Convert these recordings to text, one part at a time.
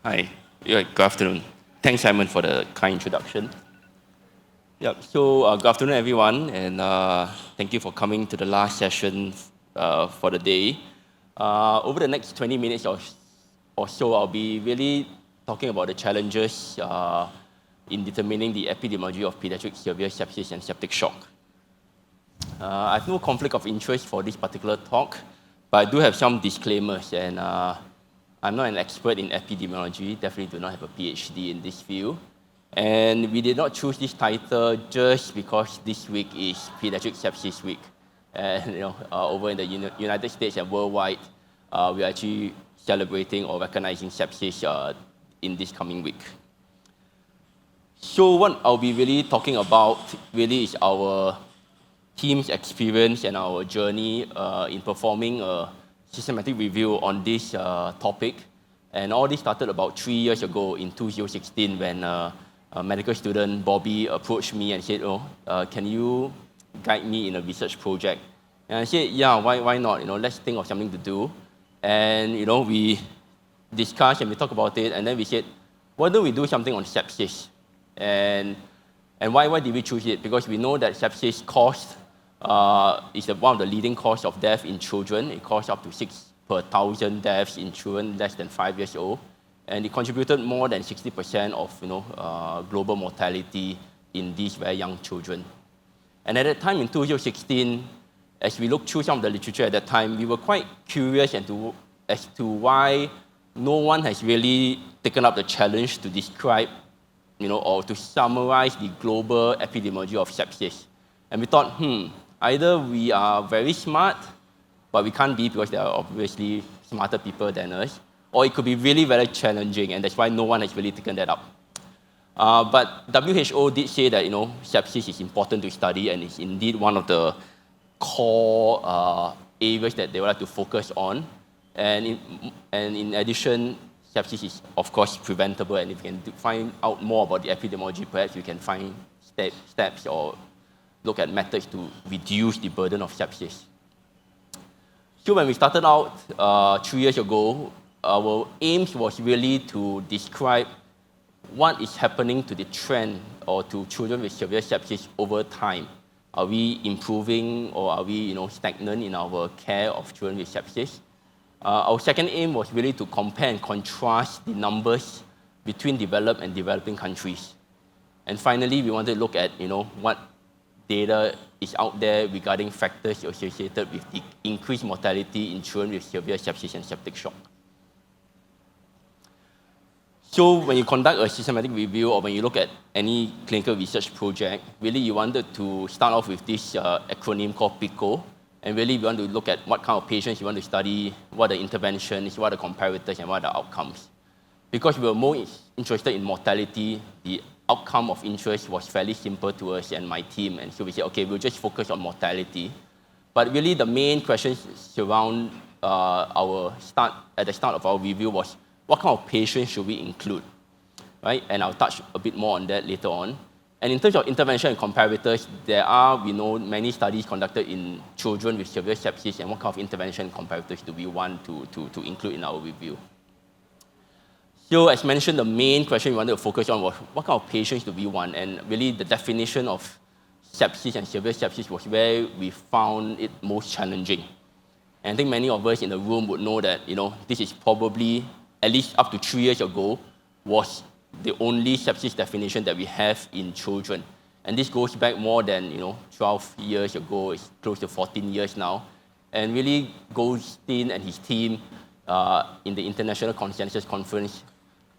Hi. Yeah, good afternoon. Thanks, Simon, for the kind introduction. Good afternoon, everyone, and thank you for coming to the last session for the day. Over the next 20 minutes or so, I'll be really talking about the challenges in determining the epidemiology of pediatric severe sepsis and septic shock. I have no conflict of interest for this particular talk, but I do have some disclaimers, and I'm not an expert in epidemiology, definitely do not have a PhD in this field. And we did not choose this title just because this week is Pediatric Sepsis Week. And over in the United States and worldwide, we are actually celebrating or recognizing sepsis in this coming week. So what I'll be really talking about really is our team's experience and our journey in performing a systematic review on this topic. And all this started about 3 years ago in 2016 when a medical student, Bobby, approached me and said, can you guide me in a research project? And I said, yeah, why not? Let's think of something to do. And we discussed and we talked about it, and then we said, why don't we do something on sepsis? And why did we choose it? Because we know that sepsis is one of the leading cause of death in children. It caused up to 6 per 1,000 deaths in children less than 5 years old. And it contributed more than 60% of global mortality in these very young children. And at that time in 2016, as we looked through some of the literature at that time, we were quite curious as to why no one has really taken up the challenge to describe, or to summarize the global epidemiology of sepsis. And we thought, either we are very smart, but we can't be because there are obviously smarter people than us, or it could be really very challenging, and that's why no one has really taken that up. But WHO did say that sepsis is important to study, and it's indeed one of the core areas that they would like to focus on. And in addition, sepsis is of course preventable, and if you can find out more about the epidemiology, perhaps you can find steps or look at methods to reduce the burden of sepsis. So when we started out 3 years ago, our aim was really to describe what is happening to the trend or to children with severe sepsis over time. Are we improving, or are we stagnant in our care of children with sepsis? Our second aim was really to compare and contrast the numbers between developed and developing countries. And finally, we wanted to look at what data is out there regarding factors associated with the increased mortality in children with severe sepsis and septic shock. So when you conduct a systematic review, or when you look at any clinical research project, really you wanted to start off with this acronym called PICO, and really we want to look at what kind of patients you want to study, what are the interventions, what are the comparators, and what are the outcomes. Because we were more interested in mortality, the outcome of interest was fairly simple to us and my team, and so we said, okay, we'll just focus on mortality. But really the main questions surround at the start of our review was, what kind of patients should we include, right? And I'll touch a bit more on that later on. And in terms of intervention and comparators, we know many studies conducted in children with severe sepsis, and what kind of intervention and comparators do we want to include in our review. So as mentioned, the main question we wanted to focus on was, what kind of patients do we want? And really the definition of sepsis and severe sepsis was where we found it most challenging. And I think many of us in the room would know that this is probably, at least up to 3 years ago, was the only sepsis definition that we have in children. And this goes back more than 12 years ago, it's close to 14 years now. And really Goldstein and his team in the International Consensus Conference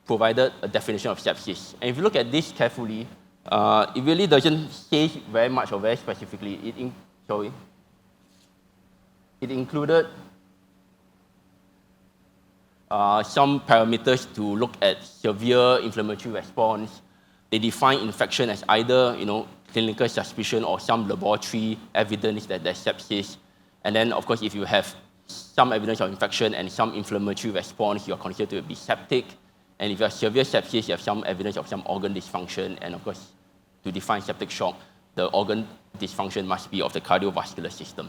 provided a definition of sepsis. And if you look at this carefully, it really doesn't say very much or very specifically. It included some parameters to look at severe inflammatory response. They define infection as either clinical suspicion or some laboratory evidence that there's sepsis. And then, of course, if you have some evidence of infection and some inflammatory response, you are considered to be septic. And if you have severe sepsis, you have some evidence of some organ dysfunction. And of course, to define septic shock, the organ dysfunction must be of the cardiovascular system.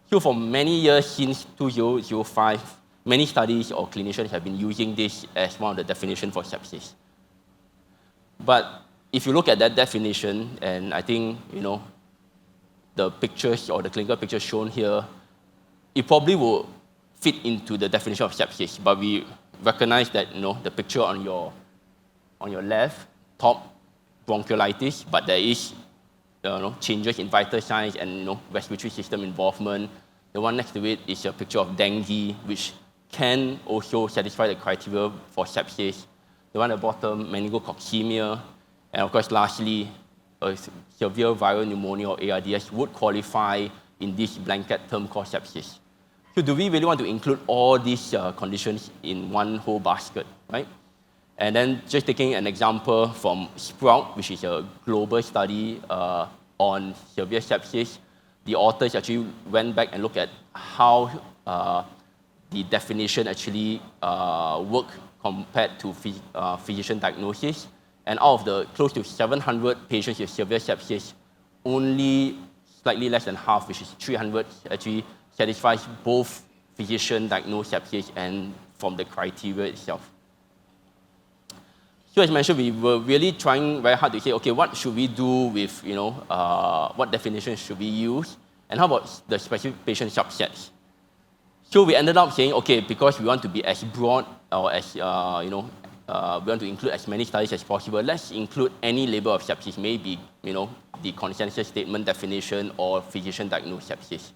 So for many years, since 2005, many studies or clinicians have been using this as one of the definitions for sepsis. But if you look at that definition, and I think, the pictures or the clinical pictures shown here, it probably will fit into the definition of sepsis, but we recognize that, the picture on your left, top, bronchiolitis, but there is, changes in vital signs and, respiratory system involvement. The one next to it is a picture of dengue, which can also satisfy the criteria for sepsis. The one at the bottom, meningococcemia, and of course, lastly, a severe viral pneumonia or ARDS would qualify in this blanket term called sepsis. So do we really want to include all these conditions in one whole basket, right? And then just taking an example from Sprout, which is a global study on severe sepsis, the authors actually went back and looked at how the definition actually worked compared to physician diagnosis. And out of the close to 700 patients with severe sepsis, only slightly less than half, which is 300, actually satisfies both physician diagnosed sepsis and from the criteria itself. So as mentioned, we were really trying very hard to say, okay, what should we do with, what definitions should we use, and how about the specific patient subsets? So we ended up saying, okay, because we want to be as broad or as, we want to include as many studies as possible, let's include any label of sepsis, maybe, the consensus statement definition or physician diagnosed sepsis.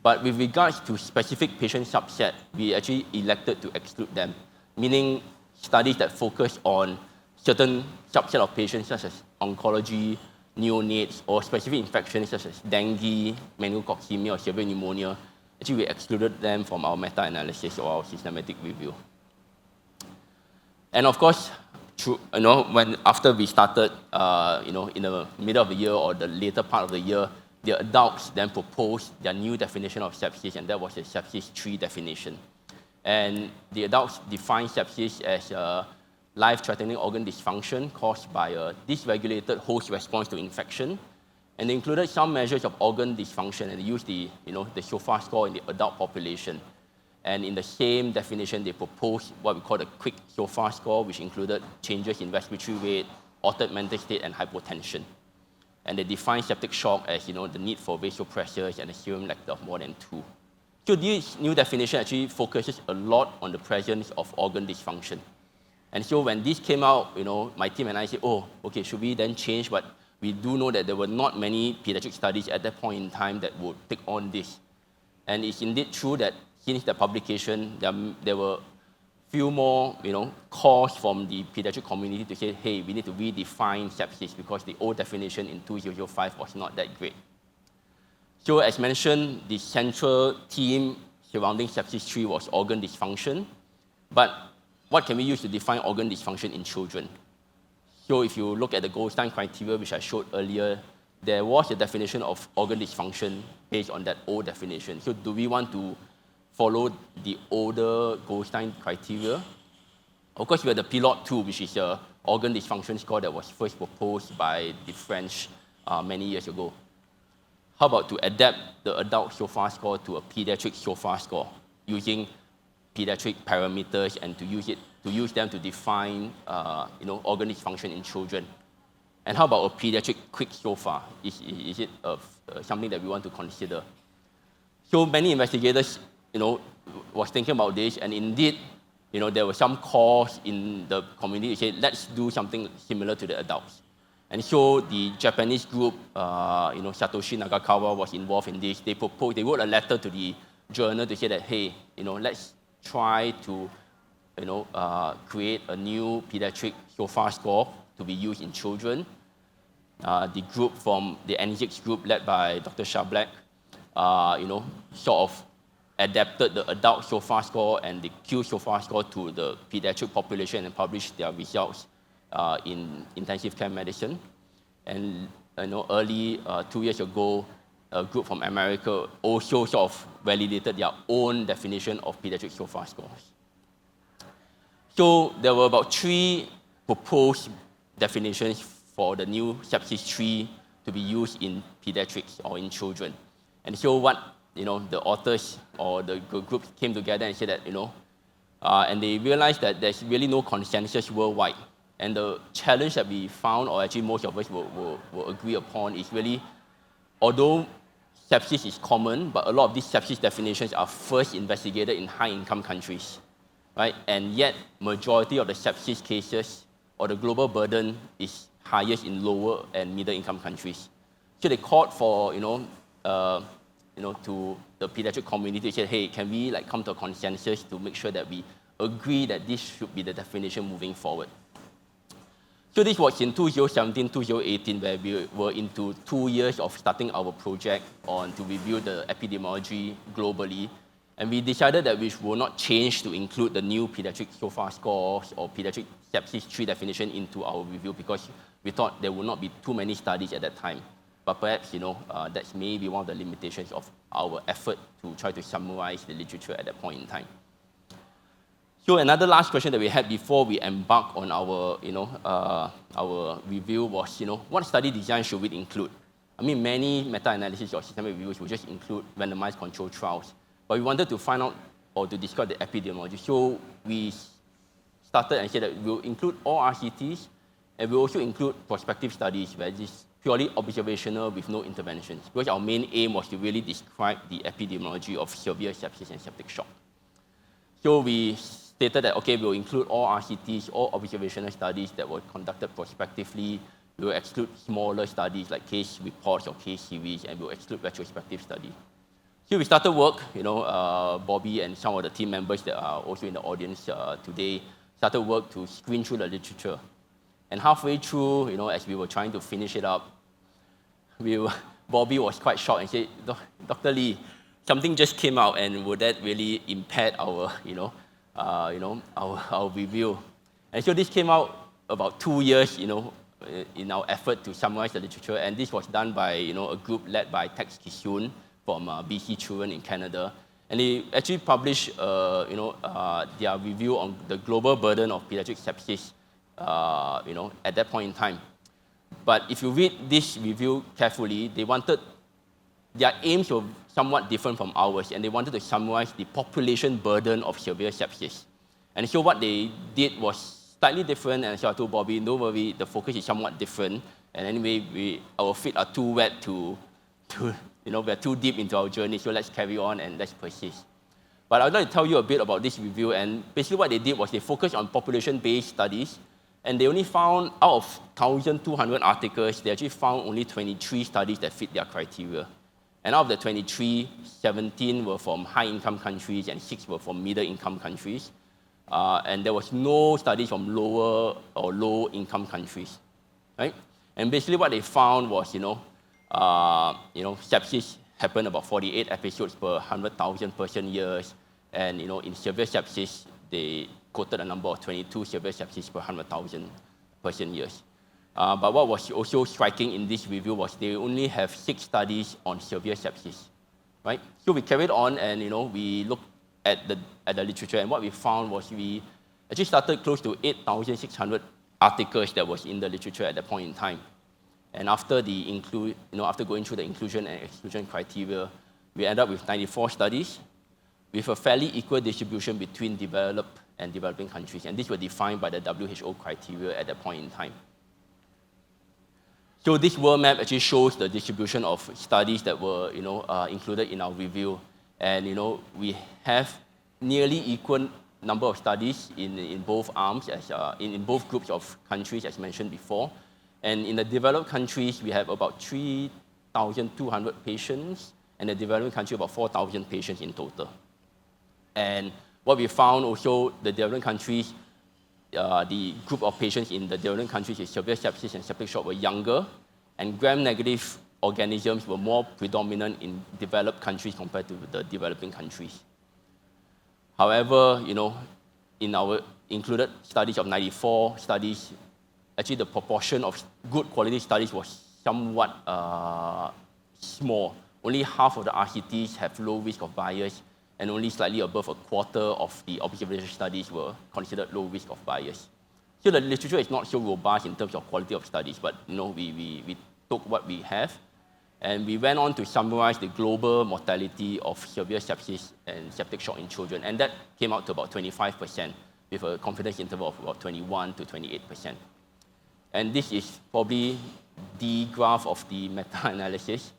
But with regards to specific patient subset, we actually elected to exclude them, meaning studies that focus on certain subset of patients such as oncology, neonates, or specific infections such as dengue, meningococcemia, or severe pneumonia. Actually, we excluded them from our meta-analysis or our systematic review. And of course, after we started, in the middle of the year or the later part of the year, the adults then proposed their new definition of sepsis, and that was the sepsis 3 definition. And the adults defined sepsis as a life-threatening organ dysfunction caused by a dysregulated host response to infection. And they included some measures of organ dysfunction, and they used the SOFA score in the adult population. And in the same definition, they proposed what we call the quick SOFA score, which included changes in respiratory rate, altered mental state, and hypotension. And they defined septic shock as, the need for vasopressors and a serum lactate of more than 2. So this new definition actually focuses a lot on the presence of organ dysfunction. And so when this came out, my team and I said, oh, okay, should we then change? But we do know that there were not many pediatric studies at that point in time that would take on this. And it's indeed true that since the publication, there were few more, calls from the pediatric community to say, hey, we need to redefine sepsis because the old definition in 2005 was not that great. So as mentioned, the central theme surrounding sepsis 3 was organ dysfunction. But what can we use to define organ dysfunction in children? So if you look at the gold standard criteria, which I showed earlier, there was a definition of organ dysfunction based on that old definition. So do we want to follow the older gold standard criteria? Of course, we had the PILOT 2, which is an organ dysfunction score that was first proposed by the French many years ago. How about to adapt the adult SOFA score to a pediatric SOFA score using pediatric parameters and to use them to define organ dysfunction in children? And how about a pediatric quick SOFA? Is it something that we want to consider? So many investigators was thinking about this, and indeed, there were some calls in the community to say, let's do something similar to the adults. And so the Japanese group, Satoshi Nagakawa was involved in this. They wrote a letter to the journal to say that, hey, let's try to, create a new pediatric SOFA score to be used in children. The group from the ANZICS group led by Dr. Shablak, sort of adapted the adult SOFA score and the Q SOFA score to the pediatric population and published their results in intensive care medicine. And early 2 years ago, a group from America also sort of validated their own definition of pediatric SOFA scores. So there were about 3 proposed definitions for the new sepsis 3 to be used in pediatrics or in children. And so what the authors or the group came together and said that, and they realized that there's really no consensus worldwide. And the challenge that we found, or actually most of us will agree upon, is really, although sepsis is common, but a lot of these sepsis definitions are first investigated in high-income countries, right? And yet, majority of the sepsis cases or the global burden is highest in lower and middle-income countries. So they called for, to the pediatric community, said, hey, can we come to a consensus to make sure that we agree that this should be the definition moving forward? So this was in 2017, 2018, where we were into 2 years of starting our project to review the epidemiology globally. And we decided that we will not change to include the new pediatric SOFA scores or pediatric sepsis 3 definition into our review because we thought there would not be too many studies at that time. But perhaps, that's maybe one of the limitations of our effort to try to summarize the literature at that point in time. So another last question that we had before we embark on our, our review was, what study design should we include? I mean, many meta-analysis or systematic reviews will just include randomized controlled trials. But we wanted to find out or to discuss the epidemiology. So we started and said that we'll include all RCTs, and we'll also include prospective studies where it's purely observational with no interventions. Because our main aim was to really describe the epidemiology of severe sepsis and septic shock. So we stated that, okay, we'll include all RCTs, all observational studies that were conducted prospectively. We'll exclude smaller studies like case reports or case series, and we'll exclude retrospective studies. So we started work, Bobby and some of the team members that are also in the audience today started work to screen through the literature. And halfway through, as we were trying to finish it up, Bobby was quite shocked and said, Dr. Lee, something just came out, and would that really impact our, our review? And so this came out about 2 years, in our effort to summarize the literature, and this was done by, a group led by Tex Kisoon from BC Children in Canada, and they actually published, their review on the global burden of pediatric sepsis, at that point in time. But if you read this review carefully, their aims were somewhat different from ours, and they wanted to summarize the population burden of severe sepsis. And so what they did was slightly different, and so I told Bobby, don't worry, the focus is somewhat different, and anyway, our feet are too wet we're too deep into our journey, so let's carry on and let's persist. But I'd like to tell you a bit about this review, and basically what they did was they focused on population-based studies, and they only found, out of 1,200 articles, they actually found only 23 studies that fit their criteria. And out of the 23, 17 were from high-income countries and 6 were from middle-income countries. And there was no studies from lower or low-income countries, right? And basically what they found was, sepsis happened about 48 episodes per 100,000 person years. And, in severe sepsis, they quoted a number of 22 severe sepsis per 100,000 person years. But what was also striking in this review was they only have 6 studies on severe sepsis, right? So we carried on and, we looked at the literature, and what we found was we actually started close to 8,600 articles that was in the literature at that point in time. And after after going through the inclusion and exclusion criteria, we ended up with 94 studies with a fairly equal distribution between developed and developing countries. And these were defined by the WHO criteria at that point in time. So this world map actually shows the distribution of studies that were, included in our review. And, we have nearly equal number of studies in both arms, in both groups of countries, as mentioned before. And in the developed countries, we have about 3,200 patients, and the developing country about 4,000 patients in total. And what we found also, the developing countries, the group of patients in the developing countries with severe sepsis and septic shock were younger, and gram-negative organisms were more predominant in developed countries compared to the developing countries. However, in our included studies of 94 studies, actually the proportion of good quality studies was somewhat small. Only half of the RCTs have low risk of bias, and only slightly above a quarter of the observation studies were considered low risk of bias. So the literature is not so robust in terms of quality of studies, but we took what we have, And we went on to summarize the global mortality of severe sepsis and septic shock in children, and that came out to about 25%, with a confidence interval of about 21 to 28%. And this is probably the graph of the meta-analysis.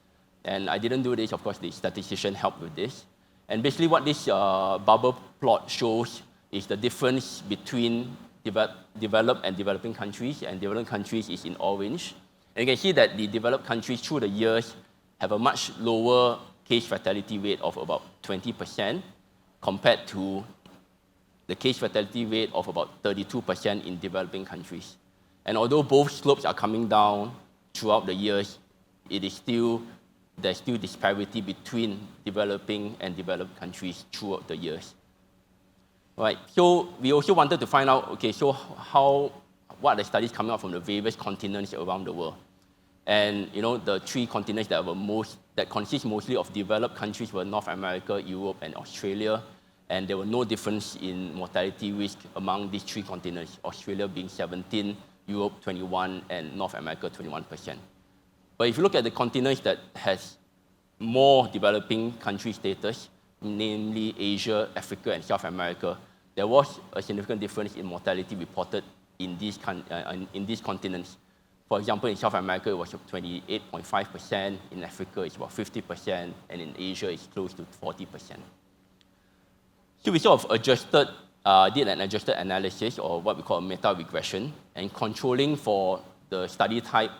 And I didn't do this, of course, the statistician helped with this. And basically what this bubble plot shows is the difference between developed and developing countries, and developing countries is in orange. And you can see that the developed countries through the years have a much lower case fatality rate of about 20% compared to the case fatality rate of about 32% in developing countries. And although both slopes are coming down throughout the years, there's still disparity between developing and developed countries throughout the years. Right. So we also wanted to find out, okay, so what are the studies coming out from the various continents around the world? And the three continents that consist mostly of developed countries were North America, Europe, and Australia. And there were no difference in mortality risk among these three continents, Australia being 17%, Europe 21%, and North America 21%. But if you look at the continents that has more developing country status, namely Asia, Africa, and South America, there was a significant difference in mortality reported in these continents. For example, in South America, it was 28.5%, in Africa, it's about 50%, and in Asia, it's close to 40%. So we sort of did an adjusted analysis, or what we call a meta-regression, and controlling for the study type,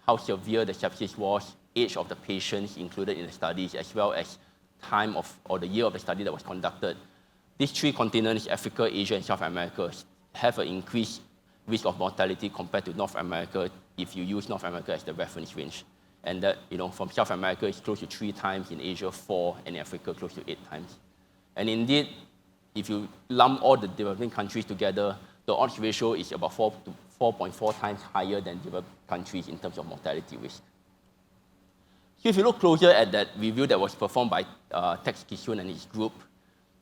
how severe the sepsis was, age of the patients included in the studies, as well as time or the year of the study that was conducted. These three continents, Africa, Asia, and South America, have an increased risk of mortality compared to North America if you use North America as the reference range. And that, from South America, it's close to 3 times, in Asia 4, and in Africa close to 8 times. And indeed, if you lump all the developing countries together, the odds ratio is about 4.4 times higher than developed countries in terms of mortality risk. So if you look closer at that review that was performed by Tex Kisun and his group,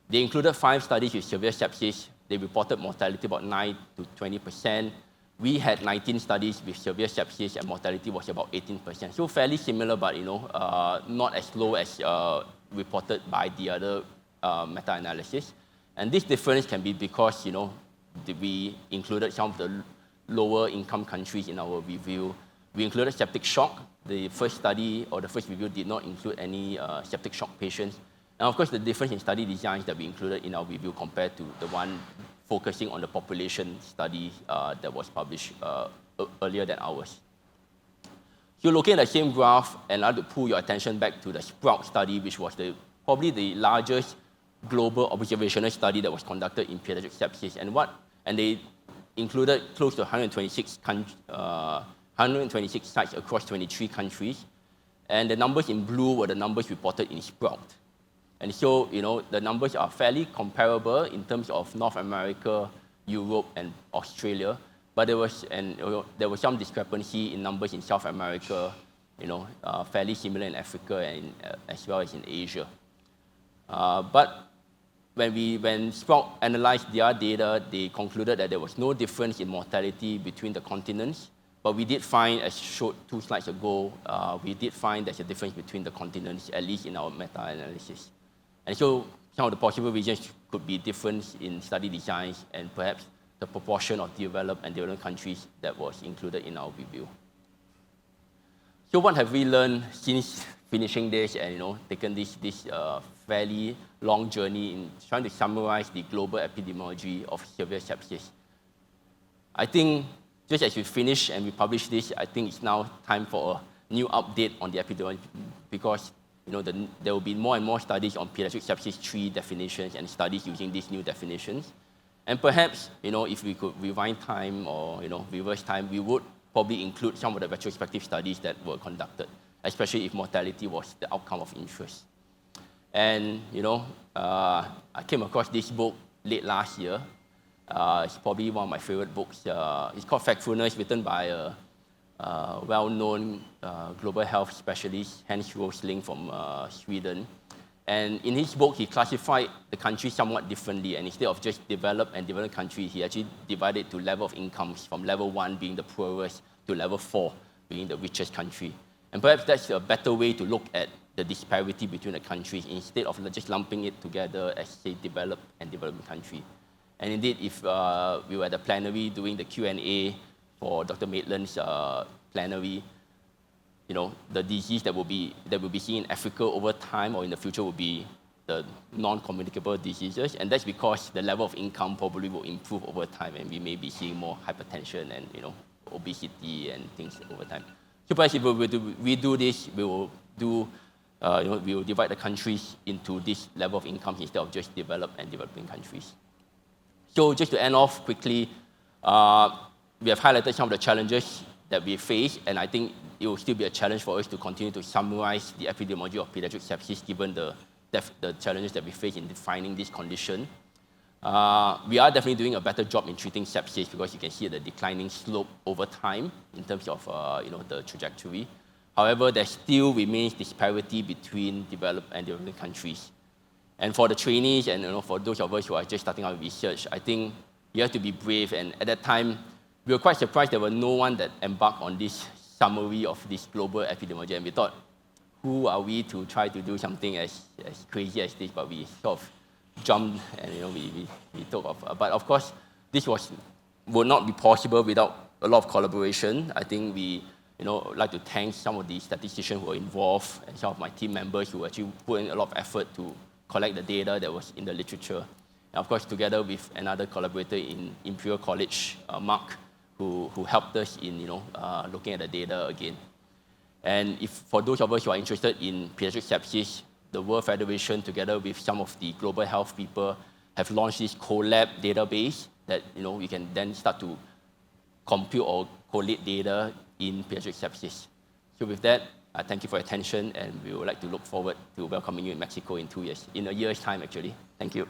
they included 5 studies with severe sepsis. They reported mortality about 9 to 20%. We had 19 studies with severe sepsis, and mortality was about 18%. So fairly similar, but not as low as reported by the other meta-analysis. And this difference can be because we included some of the lower income countries in our review. We included septic shock. The first study or the first review did not include any septic shock patients. And of course, the difference in study designs that we included in our review compared to the one focusing on the population study that was published earlier than ours. So looking at the same graph, and I'd like to pull your attention back to the SPROUT study, which was probably the largest global observational study that was conducted in pediatric sepsis. And they included close to 126 sites across 23 countries. And the numbers in blue were the numbers reported in SPROUT. And so, the numbers are fairly comparable in terms of North America, Europe, and Australia. But there was some discrepancy in numbers in South America, fairly similar in Africa and as well as in Asia. But when SPROUT analyzed their data, they concluded that there was no difference in mortality between the continents. But we did find, as showed 2 slides ago, we did find there's a difference between the continents, at least in our meta-analysis. And so some of the possible reasons could be difference in study designs and perhaps the proportion of developed and developing countries that was included in our review. So what have we learned since finishing this and taken this fairly long journey in trying to summarize the global epidemiology of severe sepsis? I think just as we finish and we publish this, I think it's now time for a new update on the epidemiology, because there will be more and more studies on pediatric sepsis tree definitions and studies using these new definitions. And perhaps, if we could rewind time or, reverse time, we would probably include some of the retrospective studies that were conducted, especially if mortality was the outcome of interest. And, I came across this book late last year. It's probably one of my favorite books. It's called Factfulness, written by a well-known global health specialist, Hans Rosling from Sweden. And in his book, he classified the countries somewhat differently. And instead of just developed and developed countries, he actually divided to level of incomes, from level 1 being the poorest to level 4 being the richest country. And perhaps that's a better way to look at the disparity between the countries instead of just lumping it together as, say, developed and developing country. And indeed, if we were at the plenary doing the Q&A for Dr. Maitland's plenary, the disease that will be seen in Africa over time or in the future will be the non-communicable diseases, and that's because the level of income probably will improve over time, and we may be seeing more hypertension and obesity and things over time. So perhaps if we do this, we will divide the countries into this level of income instead of just developed and developing countries. So just to end off quickly, we have highlighted some of the challenges that we face, and I think it will still be a challenge for us to continue to summarize the epidemiology of pediatric sepsis given the challenges that we face in defining this condition. We are definitely doing a better job in treating sepsis because you can see the declining slope over time in terms of the trajectory. However, there still remains disparity between developed and developing countries. And for the trainees and for those of us who are just starting out research, I think you have to be brave. And at that time, we were quite surprised there was no one that embarked on this summary of this global epidemiology. And we thought, who are we to try to do something as crazy as this? But we sort of jumped and we took off. But of course, this would not be possible without a lot of collaboration. I think we like to thank some of the statisticians who were involved and some of my team members who actually put in a lot of effort to collect the data that was in the literature. And of course, together with another collaborator in Imperial College, Mark, who helped us in looking at the data again. And for those of us who are interested in pediatric sepsis, the World Federation, together with some of the global health people, have launched this collab database that we can then start to compute or collate data in pediatric sepsis. So with that, I thank you for your attention, and we would like to look forward to welcoming you in Mexico in 2 years, in a year's time actually. Thank you.